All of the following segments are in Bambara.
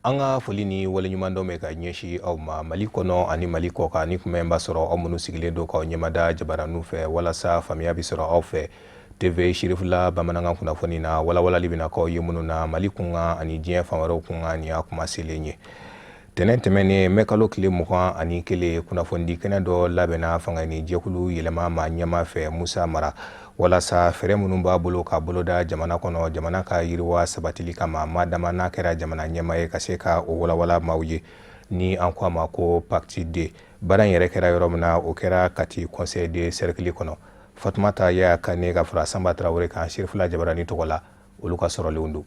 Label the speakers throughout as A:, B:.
A: Anga foli ni waleɲuman dɔ mɛ ka ɲɛsi aw ma Mali kɔnɔ ani Mali kɔ kan ni kuma b'a sɔrɔ aw minnu sigilen don k'aw ɲɛmada jabaraniw fɛ walasa faamuya bi sɔrɔ aw fɛ TV Shirifula bamanankan kunnafoni na walawalali bɛna k'aw ye minnu na Mali kunkan ani diɲɛ fan wɛrɛw kunkan ni y'a kuma selen ye. Tɛnɛn tɛmɛnen mɛ kalo tile 21 kunnafoni kɛnɛ dɔ labɛnna fanga ni jɛkulu yɛlɛma ma ɲɛma fɛ Musa Mara walasa fɛrɛ minnu b'a bolo ka boloda jamana kɔnɔ jamana ka yiriwa sabatili kama madama n'a kɛra jamana ɲɛma ye ka se ka o walawala maaw ye ni an ko a ma ko Pacte 2 baara in yɛrɛ kɛra yɔrɔ min na o kɛra Kati Conseil de Cercle kɔnɔ. Fatumata Yaya Kane ka fara Samba Traoré kan Shirifula jabarani tɔgɔ la olu ka sɔrɔlenw don.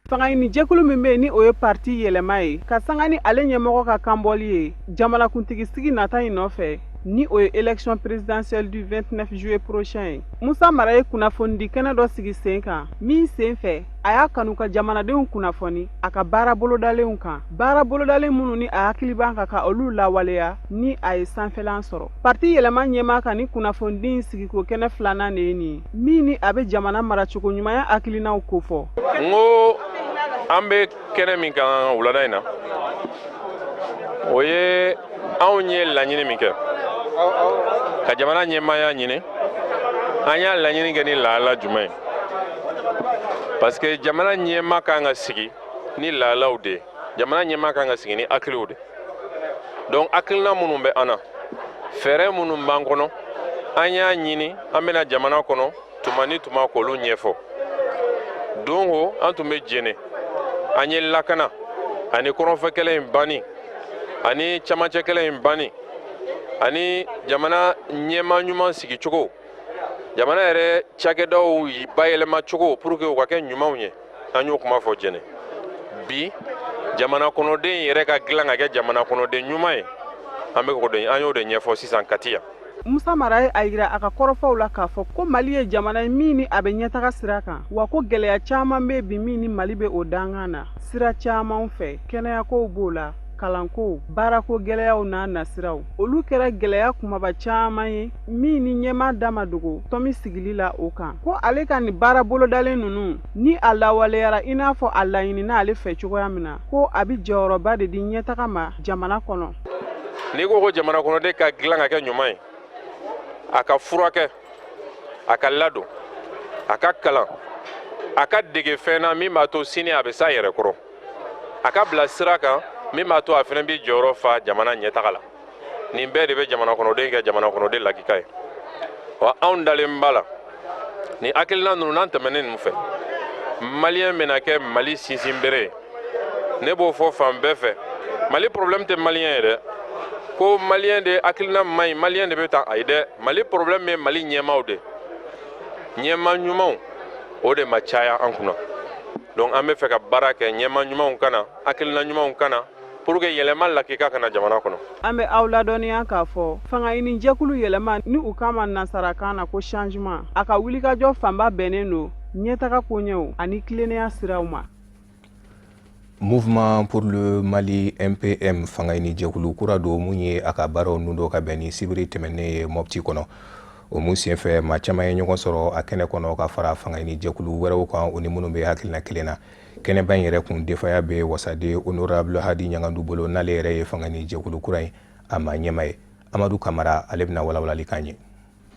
B: Fanga ni jɛkulu min bɛ ni o ye parti yɛlɛma ye ka sanga ni ale ɲɛmɔgɔ ka kanbɔli ye jamanakuntigi sigi nata in nɔfɛ ni o ye élection présidentielle du 29 juillet prochain ye. Musa Mara ye kunnafoni kɛnɛ dɔ sigi sen kan min sen fɛ a y'a kanu ka jamanadenw kunnafoni a ka baara bolodalenw kan baara bolodalen minnu ni a hakili b'an kan ka olu lawaleya ni a ye sanfɛlan sɔrɔ. Parti yɛlɛma ɲɛma kan ni kunnafoni in sigi ko kɛnɛ filanan de ye nin ye min ni a bɛ jamana maracogo ɲumanya hakilinaw kofɔ.
C: Ngo an bɛ kɛnɛ min kan wulada in na o ye anw ye laɲini min kɛ ka jamana ɲɛmaya ɲini an y'a laɲini kɛ ni lahala jumɛn ye parce que jamana ɲɛma kan ka sigi ni lahalaw de ye jamana ɲɛma kan ka sigi ni hakiliw de donc hakilina minnu bɛ an na fɛɛrɛ minnu b'an kɔnɔ an y'a ɲini an bɛna jamana kɔnɔ tuma ni tuma k'olu ɲɛfɔ don o an tun bɛ jɛnɛ an ye lakana ani kɔrɔnfɛ kɛlɛ in banni ani camancɛ kɛlɛ in banni ani jamana ɲɛma ɲuman sigi cogo jamana yɛrɛ cakɛdaw bayɛlɛma cogo pour que u ka kɛ ɲumanw ye an y'o kuma fɔ jɛnɛ bi jamana kɔnɔden yɛrɛ ka dilan ka kɛ jamana kɔnɔden ɲuman ye an y'o de ɲɛfɔ sisan Kati yan.
B: Musa Mara ye a yira a ka kɔrɔfɔw la k'a fɔ ko Mali ye jamana ye min ni a bɛ ɲɛtaga sira kan wa ko gɛlɛya caman bɛ bi min ni Mali bɛ o dangan na sira caman fɛ kɛnɛyakow b'o la kalanko baarako gɛlɛyaw n'a nasiraw olu kɛra gɛlɛya kumaba caman ye min ni ɲɛma dama dogo tɔmi sigili la o kan ko ale ka nin baara bolodalen ninnu ni a lawaleyara i n'a fɔ a laɲini n'ale fɛ cogoya min na ko a bɛ jɔyɔrɔba de di ɲɛtaga ma jamana kɔnɔ.
C: N'i ko jamana kɔnɔden ka dilan ka kɛ ɲuman ye a ka furakɛ a ka ladon a ka kalan a ka dege fɛn na min b'a to sini a bɛ s'a yɛrɛ kɔrɔ a ka bila sira kan min b'a to a fana bɛ jɔyɔrɔ fa jamana ɲɛtaga la nin bɛɛ de bɛ jamana kɔnɔden kɛ jamana kɔnɔden lakika ye wa anw dalen b'a la nin hakilina ninnu n'an tɛmɛnen ninnu fɛ maliyɛn bɛna kɛ Mali sinsin bere ye ne b'o fɔ fan bɛɛ fɛ Mali problème tɛ maliyɛn ye dɛ ko maliyɛn de hakilina man ɲi maliyɛn de bɛ taa ayi dɛ Mali problème ye Mali ɲɛmaw de ɲɛma ɲumanw o de ma caya an kunna donc an bɛ fɛ ka baara kɛ ɲɛma ɲumanw kana hakilina ɲumanw kana pour que yɛlɛma lakika kana jamana kɔnɔ. An
B: bɛ aw ladɔnniya k'a fɔ fanga ɲini jɛkulu yɛlɛma ni u kama nansarakan na ko changement a ka wulikajɔ fanba bɛnnen don ɲɛtaga koɲɛw ani tilennenya siraw ma.
A: Mouvement pour le Mali MPM fanga ɲini jɛkulu kura don mun ye a ka baaraw nun dɔ ka bɛn ni sibiri tɛmɛnen ye Mopti kɔnɔ o mun senfɛ maa caman ye ɲɔgɔn sɔrɔ a kɛnɛ kɔnɔ ka fara fanga ɲini jɛkulu wɛrɛw kan o ni minnu bɛ hakilina kelen na kɛnɛba in yɛrɛ kun defaya bɛ wasade honorable Hadi Ɲangandu bolo n'ale yɛrɛ ye fanga ɲini jɛkulu kura in a ma ɲɛma ye Amadu Kamara ale bɛna walawalali kan ye.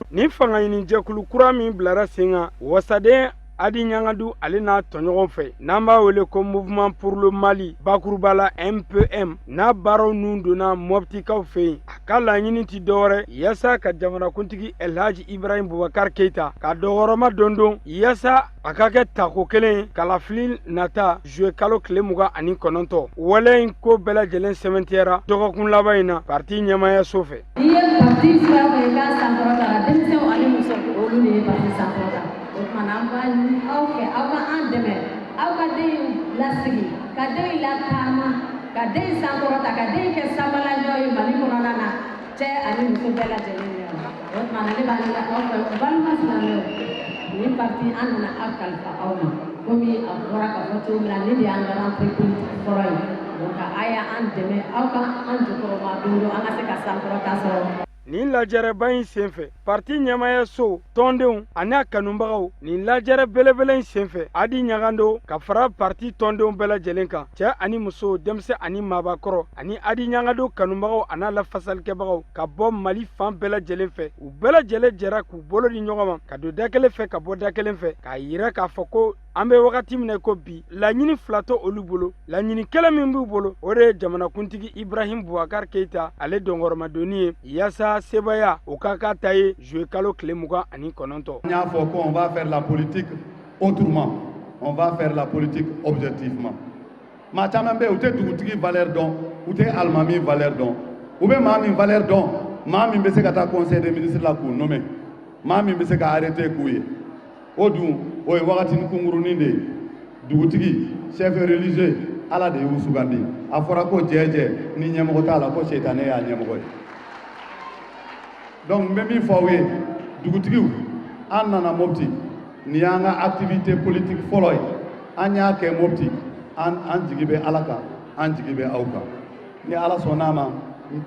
D: Ni fanga ɲini jɛkulu kura min bilara sen kan wasade Hadi Ɲangandu ale n'a tɔɲɔgɔn fɛ n'an b'a wele ko Mouvement pour le Mali bakuruba la MPM n'a baaraw nun donna Moptikaw fɛ yen a ka laɲini ti dɔwɛrɛ yaasa ka jamanakuntigi Elhaji Ibrahim Boubacar Keita ka dɔgɔrɔma dondon yaasa a ka kɛ tako kelen ye kalafili nata juillet kalo tile 29 wale in ko bɛɛ lajɛlen sɛmɛntiyara dɔgɔkun laban in na parti ɲɛmayaso fɛ.
E: N'i ye parti fila fɛ i k'a sankɔrɔta denmisɛnw ani muso olu de ye parti sankɔrɔta o tumana an b'a ɲini aw fɛ aw ka an dɛmɛ aw ka den lasigi ka den lataama ka den sankɔrɔta ka den kɛ sanbalajɔ ye Mali kɔnɔna na cɛ ani muso bɛɛ lajɛlen ɲɛna o tumana ne b'a ɲini aw fɛ balima silamɛw nin parti an nana aw kalifa aw ma komi a fɔra ka fɔ cogo min na ne de y'an ka rentrée politique fɔlɔ ye donc a y'a an dɛmɛ aw ka an jukɔrɔma don an ka se ka sankɔrɔta sɔrɔ.
D: nin lajɛrɛba in senfɛ parti ɲɛmaya so tɔndenw ani a kanubagaw nin lajɛrɛ belebele in senfɛ adi ɲagando ka fara parti tɔndenw bɛɛ lajɛlen kan cɛ ani muso denmisɛn ani maabakɔrɔ ani adi ɲagado kanubagaw an'a lafasalikɛbagaw ka bɔ mali fan bɛɛ lajɛlen fɛ u bɛɛ lajɛlen jɛra k'u bolo di ɲɔgɔn ma ka don da kelen fɛ ka bɔ da kelen fɛ k'a yira k'a fɔ ko an bɛ wagati min na ko bi laɲini fila tɛ olu bolo laɲini kelen min b'u bolo o de ye jamanakuntigi Ibrahim Boubacar Keita ale dɔnkɔrɔmadonni ye yaasa sebaya o ka k'a ta ye juillet kalo tile 29.
F: On y'a fait qu'on va faire la politique autrement, on va faire la politique objectivement. Ma caman bɛ u tɛ dugutigi valeur dɔn u tɛ alimami valeur dɔn u bɛ maa min valeur dɔn maa min bɛ se ka taa conseil des ministres la k'u nommer maa min bɛ se ka arrêter k'u ye o dun o ye wagatini kunkurunin de ye dugutigi chef religieux ala de y'u sugandi a fɔra ko jɛjɛ ni ɲɛmɔgɔ t'a la ko seitanɛ y'a ɲɛmɔgɔ ye donc n bɛ min fɔ aw ye dugutigiw an nana Mopti nin y'an ka activité politique fɔlɔ ye an y'a kɛ Mopti an jigi bɛ ala kan an jigi bɛ aw kan ni ala sɔnn'a ma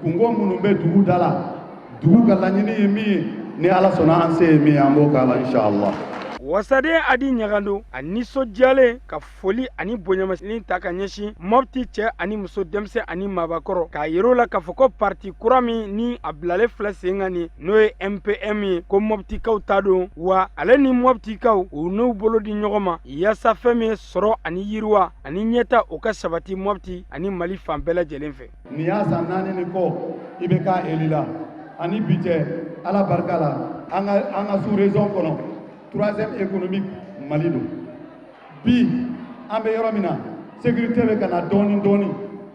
F: kungo minnu bɛ dugu da la dugu ka laɲini ye min ye ni ala sɔnna an se ye min ye an b'o k'a la inshallah.
D: Wasaden adi ɲagando a nisɔndiyalen ka foli ani bonyamasini ta ka ɲɛsin Mopti cɛ ani muso denmisɛn ani maabakɔrɔ k'a yir'u la k'a fɔ ko parti kura min ni a bilalen filɛ sen kan nin n'o ye MPM ye ko Moptikaw ta don wa ale ni Moptikaw u n'u bolo di ɲɔgɔn ma yaasa fɛn min ye sɔrɔ ani yiriwa ani ɲɛta o ka sabati Mopti ani Mali fan bɛɛ lajɛlen fɛ.
F: Nin y'a san 4 nin kɔ i bɛ k'a eli la ani bi cɛ ala barika la an ka sous-région kɔnɔ 3e économique Mali don bi an bɛ yɔrɔ min na sécurité bɛ ka na dɔɔni dɔɔni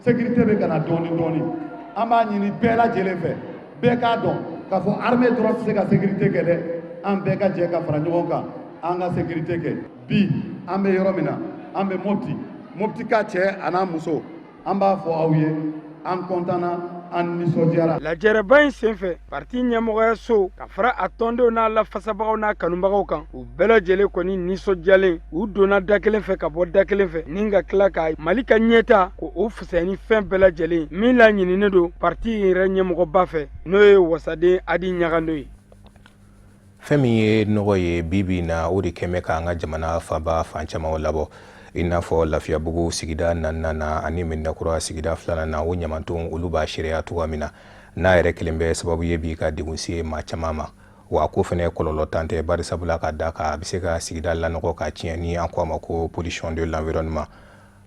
F: sécurité bɛ ka na dɔɔni dɔɔni an b'a ɲini bɛɛ lajɛlen fɛ bɛɛ k'a dɔn k'a fɔ armée dɔrɔn tɛ se ka sécurité kɛ dɛ an bɛɛ ka jɛ ka fara ɲɔgɔn kan an ka sécurité kɛ bi an bɛ yɔrɔ min na an bɛ Mopti ka cɛ a n'a muso an b'a fɔ aw ye an kɔntanna an nisɔndiyara.
D: Lajɛrɛba in senfɛ parti ɲɛmɔgɔya so ka fara a tɔndenw n'a lafasabagaw n'a kanubagaw kan u bɛɛ lajɛlen kɔni nisɔndiyalen u donna da kelen fɛ ka bɔ da kelen fɛ ni ka tila ka Mali ka ɲɛta ko o fisaya ni fɛn bɛɛ lajɛlen min laɲininen don parti yɛrɛ ɲɛmɔgɔba fɛ n'o ye wasaden adi ɲagando ye.
A: Fɛn min ye nɔgɔ ye bibi na o de kɛmɛ k'an ka jamana fanba fan caman labɔ i n'a fɔ Lafiyabugu sigida 4nan na ani Medinakura sigida 2nan na o ɲamantonw olu b'a seereya cogoya min na n'a yɛrɛ kelen bɛ sababu ye bi ka degun se maa caman ma wa ko fɛnɛ kɔlɔlɔ tan tɛ bari sabula ka da kan a bɛ se ka sigida lanɔgɔ ka tiɲɛ ni an ko a ma ko pollution de l'environnement.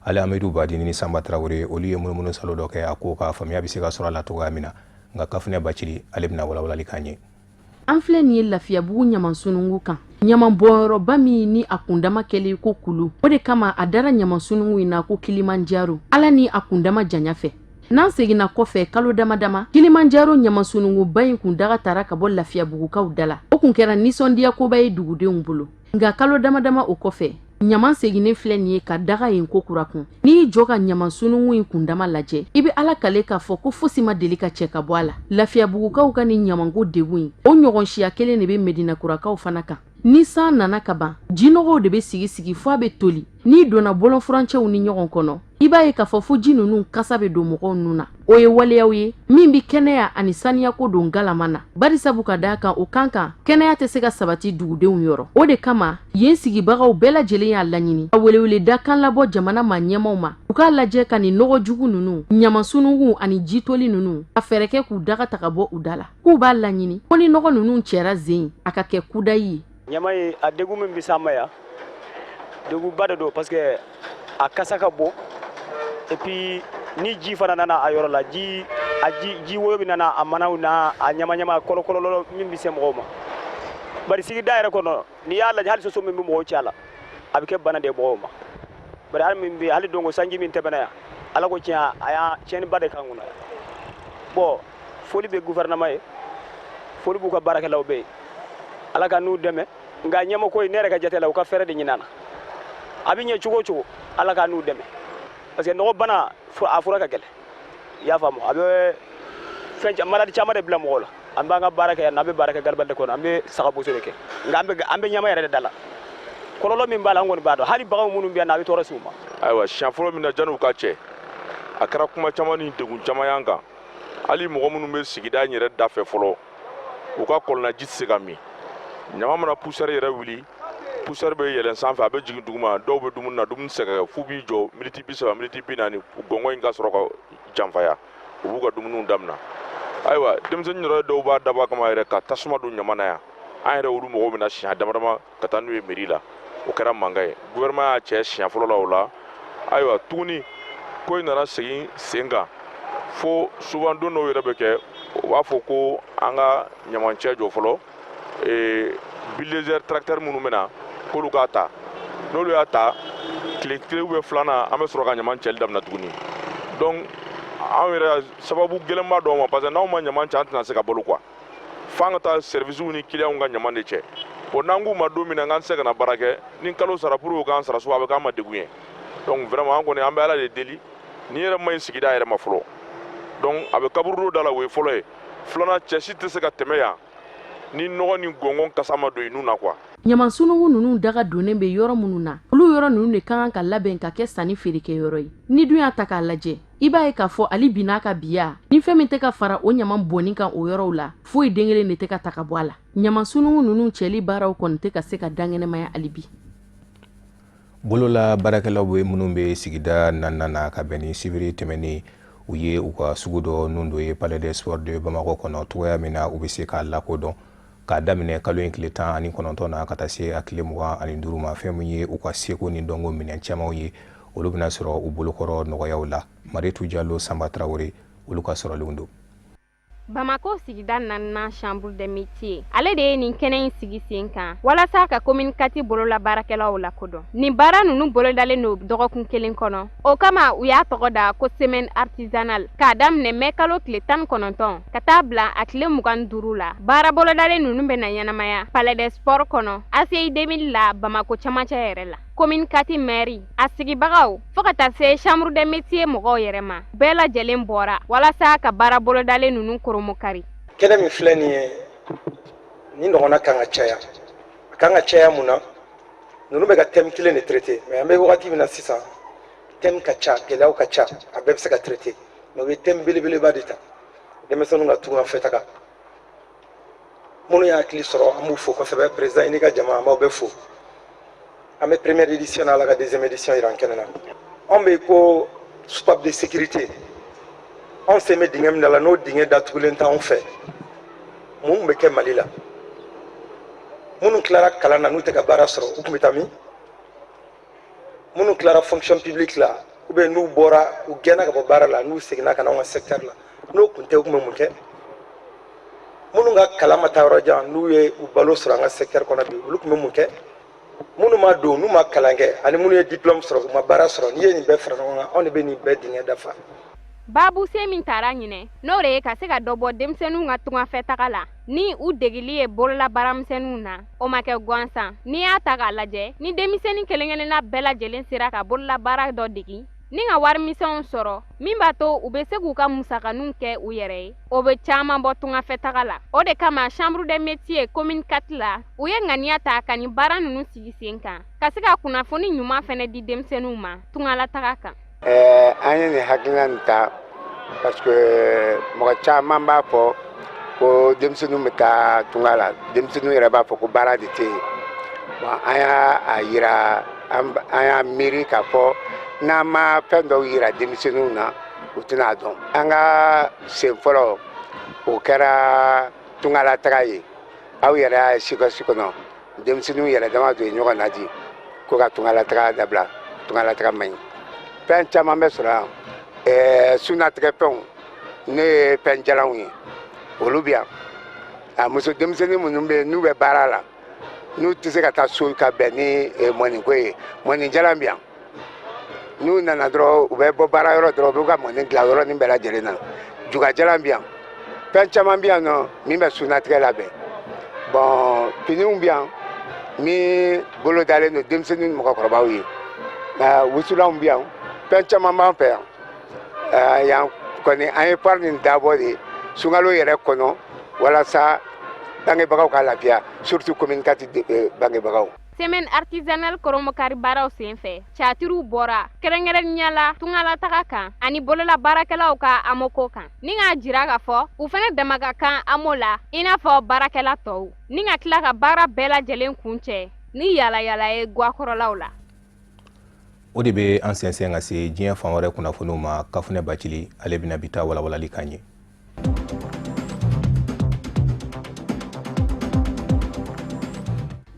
A: Ale Amadu Badini ni Samba Traoré olu ye munumunu salo dɔ kɛ a ko ka faamuya bɛ se ka sɔrɔ a la cogoya min na nka Kafunɛ Bacili ale bɛna walawalali k'an ye.
G: An filɛ nin ye Lafiyabugu ɲamansunungu kan ɲaman bɔyɔrɔba min ni a kundama kɛlen ko kulu o de kama a dara ɲamansunungu in na ko Kilimanjaro ala ni a kundama janya fɛ n'an seginna kɔfɛ kalo damadama Kilimanjaro ɲamansununguba in kun daga tara ka bɔ Lafiyabugukaw da la o kun kɛra nisɔndiyakoba ye dugudenw bolo nka kalo damadama o kɔfɛ ɲaman seginnen filɛ nin ye ka daga yen ko kura kun n'i y'i jɔ ka ɲamansunungu in kundama lajɛ i bɛ ala kale k'a fɔ ko fosi ma deli ka cɛ ka bɔ a la Lafiyabugukaw ka ni ɲamanko degun in o ɲɔgɔn siya kelen de bɛ Medinakurakaw fana kan ni san nana ka ban jinɔgɔw de bɛ sigi fo a bɛ toli n'i donna bɔlɔnfurancɛw ni ɲɔgɔn kɔnɔ i b'a ye k'a fɔ fo ji ninnu kasa bɛ don mɔgɔw nun na o ye waleyaw ye min bɛ kɛnɛya ani saniyako don galama na bari sabu ka d'a kan o kan kɛnɛya tɛ se ka sabati dugudenw yɔrɔ o de kama yen sigibagaw bɛɛ lajɛlen y'a laɲini ka weleweleda kan labɔ jamana ma ɲɛmaw ma u k'a lajɛ ka ni nɔgɔ jugu ninnu ɲamansunungu ani jitoli ninnu ka fɛɛrɛ kɛ k'u daga ta ka bɔ u da la k'u b'a laɲini ko ni nɔgɔ ninnu cɛra zen a ka kɛ kudayi ye.
H: Ɲama ye a degun min bɛ s'an ma yan degunba de don parce que a kasa ka bon et puis ni ji fana nana a yɔrɔ la ji woyo bɛ nana a manaw na a ɲama kɔlɔkɔlɔ min bɛ se mɔgɔw ma bari sigida yɛrɛ kɔnɔ n'i y'a lajɛ hali soso min bɛ mɔgɔw cɛ a la a bɛ kɛ bana de mɔgɔw ma bari hali dongo sanji min tɛmɛna yan ala ko tiɲɛ a y'a tiɲɛniba de kan kɔnɔ bon foli bɛ gouvernement ye foli b'u ka baarakɛlaw bɛ yen ala ka n'u dɛmɛ nka ɲɛmɔgɔ ye ne yɛrɛ ka jate la u ka fɛɛrɛ de ɲinana a bɛ ɲɛ cogo o cogo ala ka n'u dɛmɛ parce que nɔgɔ bana a fura ka gɛlɛn i y'a faamu a bɛ fɛn maladi caman de bila mɔgɔw la an b'an ka baara kɛ yan n'an bɛ baara kɛ garabali de kɔnɔ an bɛ sagaboso de kɛ nka an bɛ ɲama yɛrɛ de da la kɔlɔlɔ min b'a la an kɔni b'a dɔn hali baganw minnu bɛ yan a bɛ tɔɔrɔ s'u ma.
C: ayiwa siɲɛ fɔlɔ min na janni u ka cɛ a kɛra kuma caman ni degun caman y'an kan hali mɔgɔ minnu bɛ sigida in yɛrɛ da fɛ fɔlɔ u ka kɔlɔnna ji tɛ se ka min ɲama mana poussière yɛrɛ wuli poussière bɛ yɛlɛn sanfɛ a bɛ jigin duguma dɔw bɛ dumuni na dumuni tɛ se ka kɛ f'u b'i jɔ miniti 30 miniti 40 gɔngɔn in ka sɔrɔ ka janfaya u b'u ka dumuniw daminɛ ayiwa denmisɛnnin yɛrɛ dɔw b'a dabɔ kama yɛrɛ ka tasuma don ɲama na yan an yɛrɛ olu mɔgɔw bɛna siɲɛ dama dama ka taa n'u ye mairie la o kɛra mankan ye gouvernement y'a cɛ siɲɛ fɔlɔ la o la ayiwa tuguni ko in nana segin sen kan fo souvent don dɔw yɛrɛ bɛ kɛ u b'a fɔ ko an ka ɲamancɛ jɔ fɔlɔ bulldozer tracteur minnu bɛna k'olu k'a ta n'olu y'a ta tile kelen filanan an bɛ sɔrɔ ka ɲama cɛli daminɛ tuguni donc anw yɛrɛ sababu gɛlɛnba dɔw ma parce que n'anw ma ɲama cɛ an tɛna se ka balo quoi f'an ka taa services ni clients ka ɲama de cɛ bon n'an k'u ma don min na k'an tɛ se ka na baara kɛ ni kalo sara pour k'an sara so a bɛ k'an ma degun ye donc vraiment an kɔni an bɛ ala de deli ni yɛrɛ ma ɲi sigida yɛrɛ ma fɔlɔ donc a bɛ kaburu da la o ye fɔlɔ ye filanan cɛ si tɛ se ka tɛmɛ yan ni nɔgɔ ni gɔngɔn kasa ma don i nun na quoi
G: ɲamansunugu ninnu daga donnen bɛ yɔrɔ minnu na olu yɔrɔ ninnu de kan ka labɛn ka kɛ sanni feerekɛ yɔrɔ ye ni dun y'a ta k'a lajɛ i b'a ye k'a fɔ ali bi n'a ka biya ni fɛn min tɛ ka fara o ɲaman bɔnni kan o yɔrɔw la foyi den kelen de tɛ ka ta ka bɔ a la ɲamansunugu ninnu cɛli baaraw kɔni tɛ ka se ka dankɛnɛmaya ali bi
A: bolola baarakɛlaw bɛ minnu bɛ sigida naaninan na ka bɛn ni sibiri tɛmɛnen u ye u ka sugu dɔ nun dɔ ye palais des sports de Bamakɔ kɔnɔ cogoya min na u bɛ se k'a lakodɔn k'a daminɛ kalo in tile 19 na ka taa se a tile 25 ma fɛn min ye u ka seko ni dɔnko minɛn camanw ye olu bɛna sɔrɔ u bolokɔrɔ nɔgɔyaw la Mariétou Diallo Samba Traoré olu ka sɔrɔlenw don
I: Bamako sigida naaninan chambre de métier ale de ye nin kɛnɛ in sigi sen kan walasa ka communicati bolola baarakɛlaw la kodɔn nin baara ninnu bolodalen no dɔgɔkun kelen kɔnɔ o kama u y'a tɔgɔ da ko semaine artisanale k'a daminɛ mɛ kalo tile 19 ka taa bila a tile 25 la baara bolodalen ninnu bɛna ɲɛnamaya palais des sports kɔnɔ ACI 2000 la Bamako camancɛ yɛrɛ la communicati mairie a sigibagaw fo ka taa se chambre de métier mɔgɔw yɛrɛ ma bɛɛ lajɛlen bɔra walasa ka baara bolodalen ninnu koromokari
J: kɛnɛ min filɛ nin ye ni ɲɔgɔnna kan ka caya a kan ka caya mun na ninnu bɛ ka thème kelen de traité mais an bɛ wagati min na sisan thème ka ca gɛlɛyaw ka ca a bɛɛ bɛ se ka traité mais u ye thème belebeleba de ta denmisɛnninw ka tunga fɛtaga minnu y'a hakili sɔrɔ an b'u fo kosɛbɛ président i n'i ka jama an b'aw bɛɛ fo an bɛ première édition na ala ka deuxième édition jira an kɛnɛ na anw bɛ ko soupape de sécurité anw sen bɛ dingɛ min da la n'o dingɛ datugulen t'anw fɛ mun bɛ kɛ Mali la minnu tilara kalan na n'u tɛ ka baara sɔrɔ u tun bɛ taa min minnu tilara fonction publique la ou bien n'u bɔra u gɛnna ka bɔ baara la n'u seginna ka na anw ka secteur la n'o tun tɛ u tun bɛ mun kɛ minnu ka kalan ma taa yɔrɔ jan n'u ye u balo sɔrɔ an ka secteur kɔnɔ bi olu tun bɛ mun kɛ minnu ma don n'u ma kalan kɛ ani minnu ye diplôme sɔrɔ u ma baara sɔrɔ n'i ye nin bɛɛ fara ɲɔgɔn kan anw de bɛ nin bɛɛ dingɛ dafa
I: Babu se min taara ɲinɛ n'o de ye ka se ka dɔ bɔ denmisɛnninw ka tungafɛtaga la ni u degili ye bolola baaramisɛnninw na o ma kɛ gansan n'i y'a ta k'a lajɛ ni denmisɛnnin kelen-kelenna bɛɛ lajɛlen sera ka bolola baara dɔ degi ni ka warimisɛnw sɔrɔ min b'a to u bɛ se k'u ka musakaninw kɛ u yɛrɛ ye o bɛ caman bɔ tungafɛtaga la o de kama chambre de métier communicati la u ye ŋaniya ta ka nin baara ninnu sigi sen kan ka se ka kunnafoni ɲuman fɛnɛ di denmisɛnninw ma tungalataga kan
K: an ye nin hakilina nin ta parce que mɔgɔ caman b'a fɔ ko denmisɛnninw bɛ taa tunga la denmisɛnninw yɛrɛ b'a fɔ ko baara de tɛ yen bon an y'a yira an y'a miiri k'a fɔ n'an ma fɛn dɔw yira denmisɛnninw na u tɛna dɔn an ka sen fɔlɔ o kɛra tungalataga ye aw yɛrɛ y'a ye sikɔsi kɔnɔ denmisɛnninw yɛrɛ dama don ɲɔgɔn na di ko ka tungalataga dabila tungalataga man ɲi fɛn caman bɛ sɔrɔ yan sunatigɛfɛnw ne ye fɛn jalanw ye olu bɛ yan a muso denmisɛnnin minnu bɛ yen n'u bɛ baara la n'u tɛ se ka taa so ka bɛn ni mɔniko ye mɔni jalan bɛ yan n'u nana dɔrɔn u bɛ bɔ baara yɔrɔ dɔrɔn u b'u ka mɔni dilan yɔrɔ nin bɛɛ lajɛlen na juga jalan bɛ yan fɛn caman bɛ yan nɔ min bɛ sunatigɛ labɛn bon finiw bɛ yan min bolo dalen don denmisɛnnin ni mɔgɔkɔrɔbaw ye wusulanw bɛ yan fɛn caman b'an fɛ yan yan kɔni an ye pari nin dabɔ de sunkalo yɛrɛ kɔnɔ walasa bangebagaw ka lafiya surtout communicati bangebagaw
I: semaine artisanale koromokari baaraw senfɛ caatiriw bɔra kɛrɛnkɛrɛnya la tungala taga kan ani bolola baarakɛlaw ka amoko kan ni k'a jira k'a fɔ u fɛnɛ dama ka kan amo la i n'a fɔ baarakɛla tɔw ni ka tila ka baara bɛɛ lajɛlen kun cɛ ni yalayala ye guakɔrɔlaw la.
A: O de bɛ an sɛnsɛn ka se diɲɛ fan wɛrɛ kunnafoniw ma Kafunɛ Bacili ale bɛna bi ta walawalali kan ye.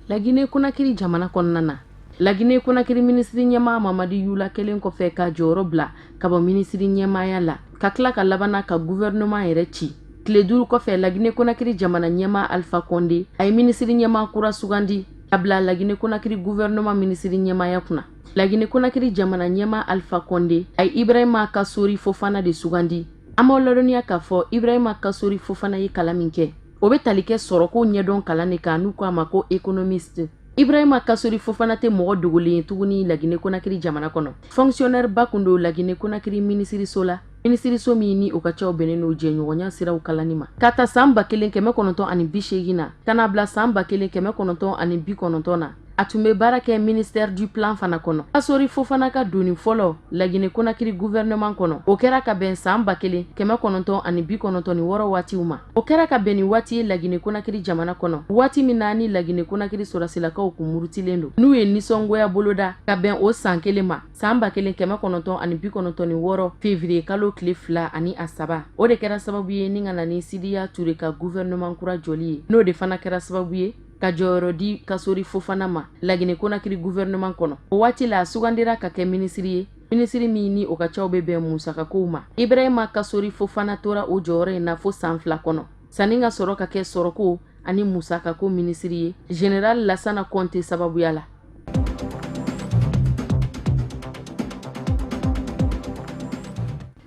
G: La Guinée Conakry jamana kɔnɔna na La Guinée Conakry ministre ɲɛmaa Mamadi Yula kelen kɔfɛ ka jɔyɔrɔ bila ka bɔ ministre ɲɛmaaya la ka tila ka labana ka gouvernement yɛrɛ ci. Tile 5 kɔfɛ La Guinée Conakry jamana ɲɛmaa Alpha Condé a ye ministre ɲɛmaa kura sugandi ka bila La Guinée Conakry gouvernement ministre ɲɛmaaya kunna. La Guinée Conakry jamana ɲɛmaa Alpha Condé a ye Ibrahima Kassory Fofana de sugandi. An b'aw ladɔnniya k'a fɔ Ibrahima Kassory Fofana ye kalan min kɛ o bɛ tali kɛ sɔrɔko ɲɛdɔn kalan de kan n'u k'a ma ko économiste. Ibrahima Kassory Fofana tɛ mɔgɔ dogolen ye tuguni La Guinée Conakry jamana kɔnɔ. Fonctionnaire ba kun don La Guinée Conakry minisiriso la. Minisiriso min ni o ka caw bɛnnen n'o jɛɲɔgɔnya siraw kalanni ma. Ka ta san 1980 na ka na bila san 1990 na a tun bɛ baara kɛ ministère du plan fana kɔnɔ. Kassory Fofana ka doni fɔlɔ La Guinée Conakry gouvernement kɔnɔ o kɛra ka bɛn san 1996 waatiw ma. O kɛra ka bɛn ni waati ye La Guinée Conakry jamana kɔnɔ waati min na ni La Guinée Conakry sɔrɔsilakaw kun murutilen don n'u ye nisɔngoya boloda ka bɛn o san kelen ma san 1996 février kalo tile 2 ani a 3 o de kɛra sababu ye ni ka na ni Sidiya Ture ka gouvernement kura jɔli ye n'o de fana kɛra sababu ye ka jɔyɔrɔ di Kassory Fofana ma La Guinée Conakry gouvernement kɔnɔ. O waati la a sugandira ka kɛ ministre ye ministre min ni o ka caw bɛ bɛn musakakow ma. Ibrahima Kassory Fofana tora o jɔyɔrɔ in na fo san 2 kɔnɔ sanni ka sɔrɔ ka kɛ sɔrɔko ani musakako ministre ye Général Lassana Conté sababuya la.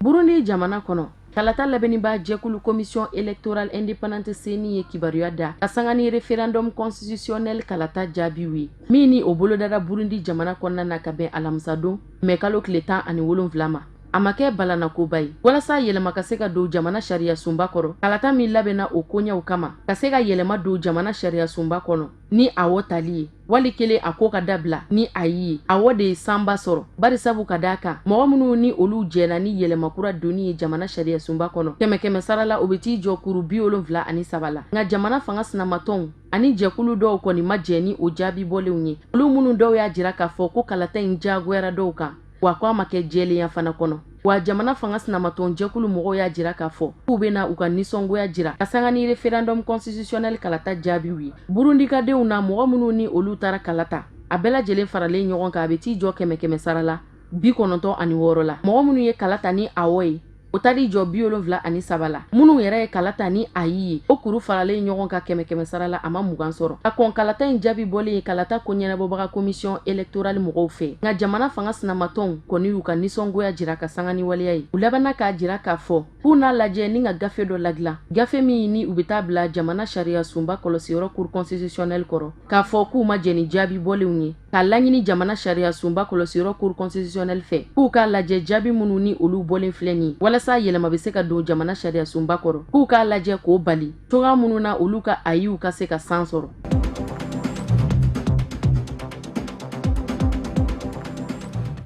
G: Burundi jamana kɔnɔ kalata labɛnniba jɛkulu commission électorale indépendante CENI ye kibaruya da ka sanga ni référendum constitutionnel kalata jaabiw ye min ni o bolodara Burundi jamana kɔnɔna na ka bɛn alamisa don mɛ kalo tile 17 ma. A ma kɛ balanakoba ye walasa yɛlɛma ka se ka don jamana sariya sunba kɔrɔ. Kalata min labɛnna o koɲɛw kama ka se ka yɛlɛma don jamana sariya sunba kɔnɔ ni awɔ tali ye wali kelen a ko ka dabila ni a ye awɔ de ye sanba sɔrɔ barisabu ka daa kan mɔgɔ minnu ni olu jɛna ni yɛlɛmakura doni ye jamana sariya sunba kɔnɔ kɛmɛ sarala o bɛ t'i jɔ kuru 73 la nka jamana fanga sinamatɔnw ani jɛkulu dɔw kɔni ma jɛ ni o jaabi bɔlenw ye olu minnu dɔw y'a jira k'a fɔ ko kalata in jagoyara dɔw kan wa ko a ma kɛ jɛlenya fana kɔnɔ wa jamana fanga sinamatɔn jɛkulu mɔgɔw y'a jira k'a fɔ k'u bɛna u ka nisɔngoya jira ka sanga ni référendum constitutionnel kalata jaabiw ye. Burundi ka denw na mɔgɔ minnu ni olu taara kalata a bɛɛ lajɛlen faralen ɲɔgɔn kan a bɛ t'i jɔ 100 sara la 96 la mɔgɔ minnu ye kalata ni awɔ ye o tari jɔ 73 la minnu yɛrɛ ye kalata ni ayi ye o kuru faralen ɲɔgɔn kan 100 sara la a ma 20 sɔrɔ ka kɔn kalata in jaabi bɔlen ye kalata ko ɲɛnabɔbaga commission électorale mɔgɔw fɛ nka jamana fanga sinamatɔnw kɔni y'u ka nisɔngoya jira ka sanga ni waleya ye u labanna k'a jira k'a fɔ k'u n'a lajɛ ni ka gafe dɔ ladilan gafe min ni u bɛ taa bila jamana sariya sunba kɔlɔsiyɔrɔ cour constitutionnel kɔrɔ k'a fɔ k'u ma jɛ ni jaabi bɔlenw ye k'a laɲini jamana sariya sunba kɔlɔsiyɔrɔ cour constitutionnel fɛ k'u k'a lajɛ jaabi minnu ni olu bɔlen filɛ nin ye walasa yɛlɛma bɛ se ka don jamana sariya sunba kɔrɔ k'u k'a lajɛ k'o bali cogoya minnu na olu ka ayiw ka se ka san sɔrɔ.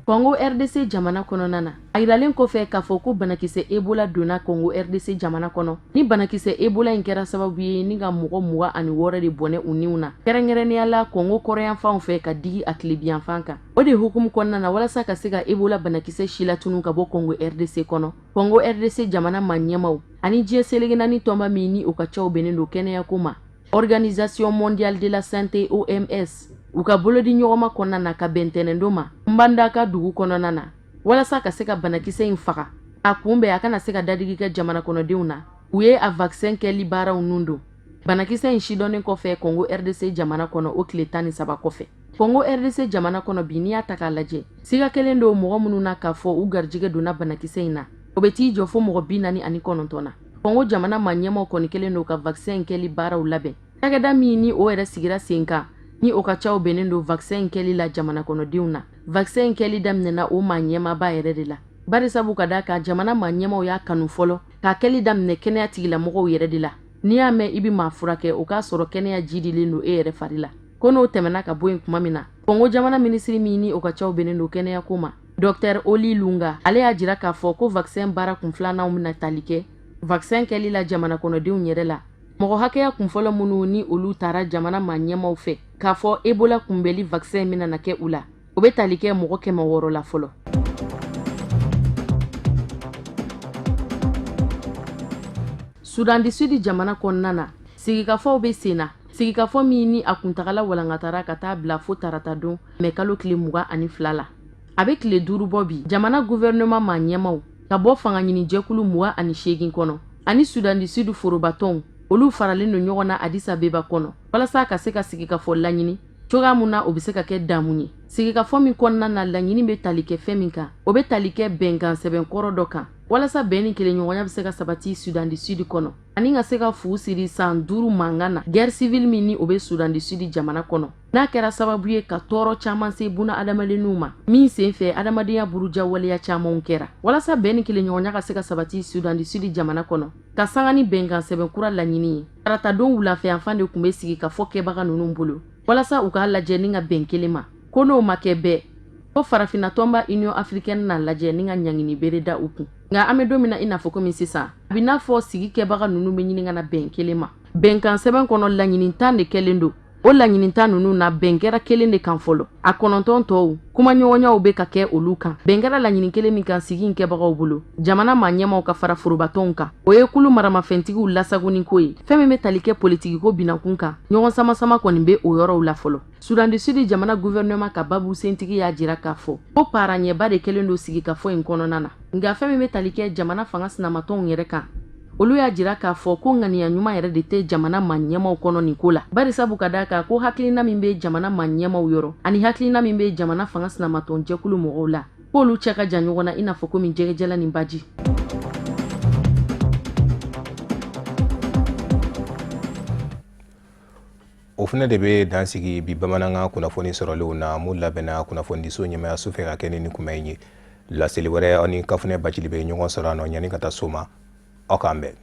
G: Congo RDC jamana kɔnɔna na a yiralen kɔfɛ k'a fɔ ko banakisɛ Ebola donna Congo RDC jamana kɔnɔ ni banakisɛ Ebola in kɛra sababu ye ni ka mɔgɔ 26 de bɔnɛ u niw na kɛrɛnkɛrɛnnenya la Congo kɔrɔyanfanw fɛ ka digi a tilebiyanfan kan o de hukumu kɔnɔna na walasa ka se ka Ebola banakisɛ si latunu ka bɔ Congo RDC kɔnɔ Congo RDC jamana ma ɲɛmaw ani diɲɛ selege naani tɔnba min ni o ka caw bɛnnen don kɛnɛyako ma Organisation mondiale de la santé OMS u ka bolodi ɲɔgɔnma kɔnɔna na ka bɛn tɛnɛndo ma Mbanda ka dugu kɔnɔna na walasa ka se ka banakisɛ in faga a kunbɛn a kana se ka dadigi kɛ jamana kɔnɔdenw na u ye a vaccin kɛli baaraw nun don banakisɛ in sidɔnnen kɔfɛ Congo RDC jamana kɔnɔ o tile 13 kɔfɛ Congo RDC jamana kɔnɔ bi n'i y'a ta k'a lajɛ siga kelen don mɔgɔ minnu na k'a fɔ u garijɛgɛ donna banakisɛ in na o bɛ t'i jɔ fo mɔgɔ 49 na Congo jamana ma ɲɛmaw kɔni kelen don ka vaccin in kɛli baaraw labɛn cakɛda min ni o yɛrɛ sigira sen kan ni o ka caw bɛnnen don vaccin in kɛli la jamana kɔnɔdenw na vaccin in kɛli daminɛna o ma ɲɛmaba yɛrɛ de la barisabu ka da ka jamana ma ɲɛmaw y'a kanu fɔlɔ k'a kɛli daminɛ kɛnɛya tigilamɔgɔw yɛrɛ de la n'i y'a mɛn i bi maa furakɛ o k'a sɔrɔ kɛnɛya ji dilen don e yɛrɛ fari la ko n'o tɛmɛna ka bɔ yen kuma min na Kongo jamana ministri min ni o ka caw benen do kɛnɛya ko ma Dr Oli Lunga ale y'a jira k'a fɔ ko vaccin baara kun filanan bɛna tali kɛ vaccin kɛli la jamana kɔnɔdenw yɛrɛ la mɔgɔ hakɛya kun fɔlɔ minnu ni olu taara jamana ma ɲɛmaw fɛ k'a fɔ Ebola kunbɛli vaccin min na kɛ u la o bɛ tali kɛ mɔgɔ 600 la fɔlɔ. Sudan du Sud jamana kɔnɔna na sigikafɔw bɛ sen na sigikafɔ min ni a kuntagala walankatara ka taa bila fo tarata don mɛ kalo tile 22 la a bɛ tile 5 bɔ bi jamana gouvernement ma ɲɛmaw ka bɔ fanga ɲini jɛkulu 28 kɔnɔ ani Sudan du Sud forobatɔnw olu faralen do ɲɔgɔn na Addis Abeba kɔnɔ walasa ka se ka sigikafɔ laɲini cogoya mun na o bɛ se ka kɛ damun ye sigikafɔ min kɔnɔna na laɲini bɛ tali kɛ fɛn min kan o bɛ tali kɛ bɛnkan sɛbɛnkɔrɔ dɔ kan walasa bɛn ni kelenɲɔgɔnya bɛ se ka sabati Sudan du Sud kɔnɔ ani ka se ka fu siri san 5 mankan na guerre civile min ni o bɛ Sudan du Sud jamana kɔnɔ n'a kɛra sababu ye ka tɔɔrɔ caman se buna adamadenninw ma min sen fɛ adamadenya buruja waleya camanw kɛra walasa bɛn ni kelenɲɔgɔnya ka se ka sabati Sudan du Sud jamana kɔnɔ ka sanga ni bɛnkan sɛbɛnkura laɲini ye tarata don wulafɛ yanfan de kun bɛ sigi ka fɔ kɛbaga ninnu bolo walasa u ka lajɛ ni ka bɛn kelen ma ko n'o ma kɛ bɛɛ ko farafina tɔnba Union Africaine na lajɛ ni ka ɲangini bere da u kun nka an bɛ don min na i n'a fɔ komi sisan a bɛ n'a fɔ sigi kɛbaga ninnu bɛ ɲini ka na bɛn kelen ma bɛnkan sɛbɛn kɔnɔ laɲini tan de kɛlen do o laɲini tan ninnu na bɛn kɛra kelen de kan fɔlɔ a 9 tɔw kuma ɲɔgɔnyaw bɛ ka kɛ olu kan bɛn kɛra laɲini kelen min kan sigi in kɛbagaw bolo jamana ma ɲɛmaw ka fara forobatɔnw kan o ye kulu maramafɛntigiw lasagoni ko ye fɛn min bɛ tali kɛ politiki ko binakun kan ɲɔgɔn sama kɔni bɛ o yɔrɔw la fɔlɔ Sudan du Sud jamana gouvernement ka babu sentigi y'a jira k'a fɔ ko para ɲɛba de kelen do sigi ka fɔ in kɔnɔna na nka fɛn min bɛ tali kɛ jamana fanga sinamatɔnw yɛrɛ kan olu y'a jira k'a fɔ ko ŋaniya ɲuman yɛrɛ de tɛ jamana ma ɲɛmaw kɔnɔ nin ko la bari sabu ka d'a kan ko hakilina min bɛ jamana ma ɲɛmaw yɔrɔ ani hakilina min bɛ jamana fanga sinamatɔn jɛkulu mɔgɔw la k'olu cɛ ka jan ɲɔgɔn na i n'a fɔ komi jɛgɛjɛla ni baji.
A: o fana de bɛ dansigi bi bamanankan kunnafoni sɔrɔlenw na mun labɛnna kunnafonidiso ɲɛmaya su fɛ ka kɛ ni kuma in ye laseli wɛrɛ aw ni kafunɛ bacili bɛ ɲɔgɔn sɔrɔ a nɔ yanni ka taa so ma aw k'an bɛn.